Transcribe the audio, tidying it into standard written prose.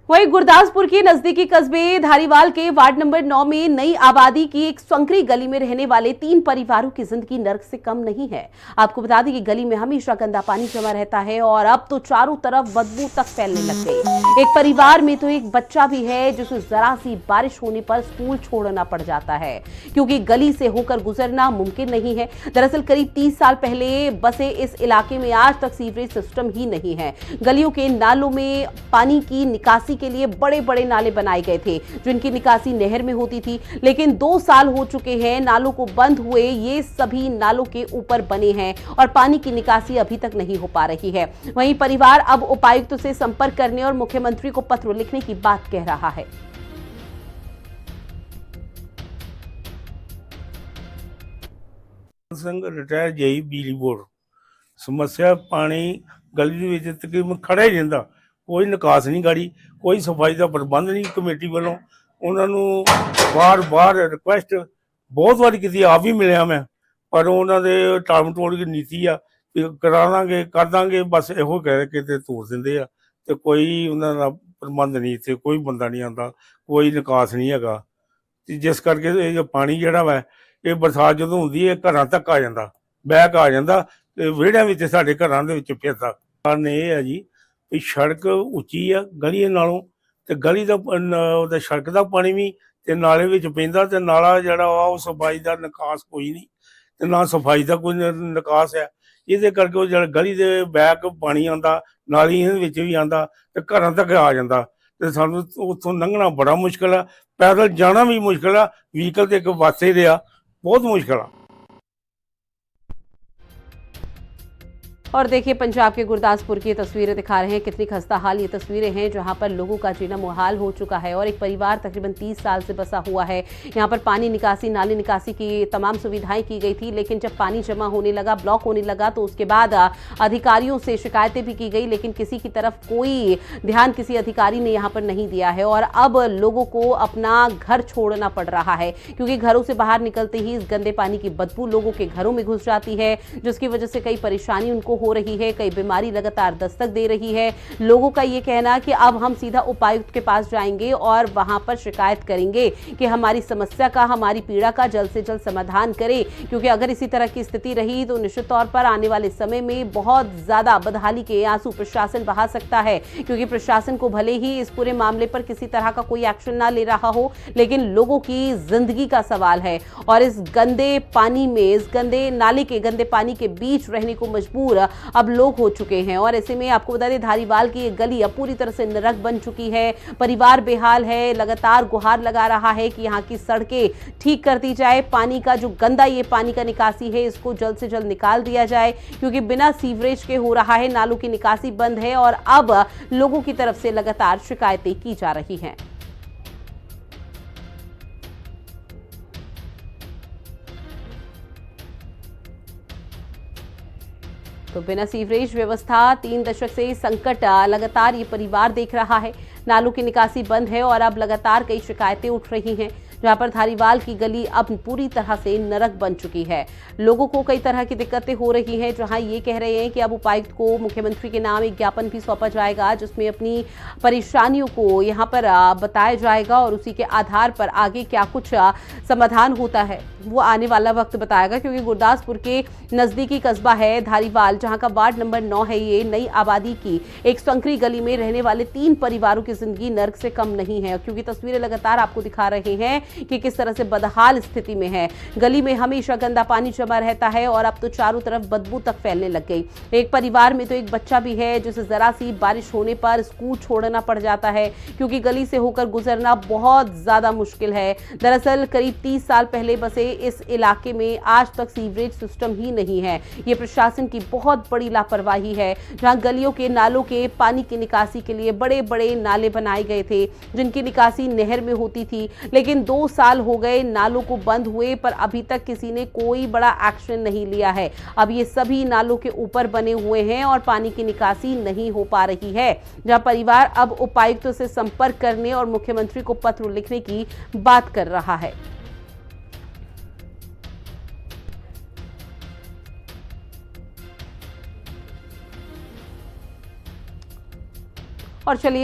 वहीं गुरदासपुर के नजदीकी कस्बे धारीवाल के वार्ड नंबर 9 में नई आबादी की एक संकरी गली में रहने वाले 3 परिवारों की जिंदगी नर्क से कम नहीं है। आपको बता दें कि गली में हमेशा गंदा पानी जमा रहता है और अब तो चारों तरफ बदबू तक फैलने लग गई। एक परिवार में तो एक बच्चा भी है जिसे जरा सी बारिश होने पर स्कूल छोड़ना पड़ जाता है क्योंकि गली से होकर गुजरना मुमकिन नहीं है। दरअसल करीब 30 साल पहले बसे इस इलाके में आज तक सीवरेज सिस्टम ही नहीं है। गलियों के नालों में पानी की निकासी के लिए बड़े बड़े नाले बनाए गए थे जिनकी निकासी नहर में होती थी, लेकिन 2 साल हो चुके हैं नालों को बंद हुए। ये सभी नालों के ऊपर बने हैं और पानी की निकासी अभी तक नहीं हो पा रही है। वहीं परिवार अब उपायुक्त से संपर्क करने और मुख्यमंत्री को पत्र लिखने की बात कह रहा है। संघ रिटायर जेई बिजली बोर्ड समस्या पानी गली तकरीबन खड़ा ही रहिंदा, कोई निकास नहीं गाड़ी, कोई सफाई का प्रबंध नहीं कमेटी वालों। उन्होंने बार बार रिक्वेस्ट बहुत बार की, आप भी मिलया मैं, पर उन्होंने टाल मटोल की नीति आ करा देंगे कर देंगे, बस यो कह के तोड़ देंगे आ। तो कोई उन्होंने प्रबंध नहीं, इतने कोई बंदा नहीं आता, कोई निकास नहीं है। जिस करके जो पानी जोड़ा वै ये बरसात जो होंगी है घर तक आ जाता, बैक आ जाता, विहड़िया साढ़े घर फिरता। कारण यह है जी भी सड़क उच्ची है गली नालों, तो गली का सड़क का पानी भी तो नाले में पैंदा, तो नाला जड़ा सफाई का निकास कोई नहीं, तो ना सफाई का कोई निकास है। ये करके जो गली के बैक पानी आता, नाली भी आता, तो घर तक आ जाता, तो सानू उत्थों लंघना बड़ा मुश्किल है, पैदल जाना भी मुश्किल है, व्हीकल तो एक बस ही रहा, बहुत मुश्किल है। और देखिए पंजाब के गुरदासपुर की तस्वीरें दिखा रहे हैं, कितनी खस्ता हाल ये तस्वीरें हैं जहां पर लोगों का जीना मुहाल हो चुका है और एक परिवार तकरीबन 30 साल से बसा हुआ है। यहां पर पानी निकासी, नाली निकासी की तमाम सुविधाएं की गई थी, लेकिन जब पानी जमा होने लगा, ब्लॉक होने लगा, तो उसके बाद अधिकारियों से शिकायतें भी की गई, लेकिन किसी की तरफ कोई ध्यान किसी अधिकारी ने यहाँ पर नहीं दिया है। और अब लोगों को अपना घर छोड़ना पड़ रहा है क्योंकि घरों से बाहर निकलते ही इस गंदे पानी की बदबू लोगों के घरों में घुस जाती है, जिसकी वजह से कई परेशानी उनको हो रही है, कई बीमारी लगातार दस्तक दे रही है। लोगों का यह कहना कि अब हम सीधा उपायुक्त के पास जाएंगे और वहां पर शिकायत करेंगे कि हमारी समस्या का, हमारी पीड़ा का जल्द से जल्द समाधान करें, क्योंकि अगर इसी तरह की स्थिति रही तो निश्चित तौर पर आने वाले समय में बहुत ज्यादा बदहाली के आंसू प्रशासन बहा सकता है। क्योंकि प्रशासन को भले ही इस पूरे मामले पर किसी तरह का कोई एक्शन ना ले रहा हो, लेकिन लोगों की जिंदगी का सवाल है और इस गंदे पानी में, इस गंदे नाले के गंदे पानी के बीच रहने को मजबूर अब लोग हो चुके हैं। और ऐसे में आपको बता दें धारीवाल की एक गली अब पूरी तरह से नरक बन चुकी है। परिवार बेहाल है, लगातार गुहार लगा रहा है कि यहाँ की सड़कें ठीक कर दी जाए, पानी का जो गंदा ये पानी का निकासी है इसको जल्द से जल्द निकाल दिया जाए, क्योंकि बिना सीवरेज के हो रहा है, नालों की निकासी बंद है और अब लोगों की तरफ से लगातार शिकायतें की जा रही हैं। तो बिना सीवरेज व्यवस्था 3 दशक से संकट लगातार ये परिवार देख रहा है। नालों की निकासी बंद है और अब लगातार कई शिकायतें उठ रही हैं, जहां पर धारीवाल की गली अब पूरी तरह से नरक बन चुकी है। लोगों को कई तरह की दिक्कतें हो रही हैं, जहां ये कह रहे हैं कि अब उपायुक्त को मुख्यमंत्री के नाम एक ज्ञापन भी सौंपा जाएगा जिसमें अपनी परेशानियों को यहां पर बताया जाएगा और उसी के आधार पर आगे क्या कुछ समाधान होता है वो आने वाला वक्त बताएगा। क्योंकि गुरदासपुर के नजदीकी कस्बा है धारीवाल, जहां का वार्ड नंबर 9 है, ये नई आबादी की एक संकरी गली में रहने वाले 3 परिवारों की जिंदगी नर्क से कम नहीं है। क्योंकि तस्वीरें लगातार आपको दिखा रहे हैं कि किस तरह से बदहाल स्थिति में है। गली में हमेशा गंदा पानी जमा रहता है और अब तो चारों तरफ बदबू तक फैलने लग गई। एक परिवार में तो एक बच्चा भी है जिसे जरा सी बारिश होने पर स्कूल छोड़ना पड़ जाता है क्योंकि गली से होकर गुजरना बहुत ज्यादा मुश्किल है। दरअसल करीब 30 साल पहले बसे इस इलाके में आज तक सीवरेज सिस्टम ही नहीं है। ये प्रशासन की बहुत बड़ी लापरवाही है, जहां गलियों के नालों के पानी की निकासी के लिए बड़े बड़े नाले बनाए गए थे जिनकी निकासी नहर में होती थी, लेकिन 2 साल हो गए नालों को बंद हुए पर अभी तक किसी ने कोई बड़ा एक्शन नहीं लिया है। अब ये सभी नालों के ऊपर बने हुए हैं और पानी की निकासी नहीं हो पा रही है, जहां परिवार अब उपायुक्त से संपर्क करने और मुख्यमंत्री को पत्र लिखने की बात कर रहा है। और चलिए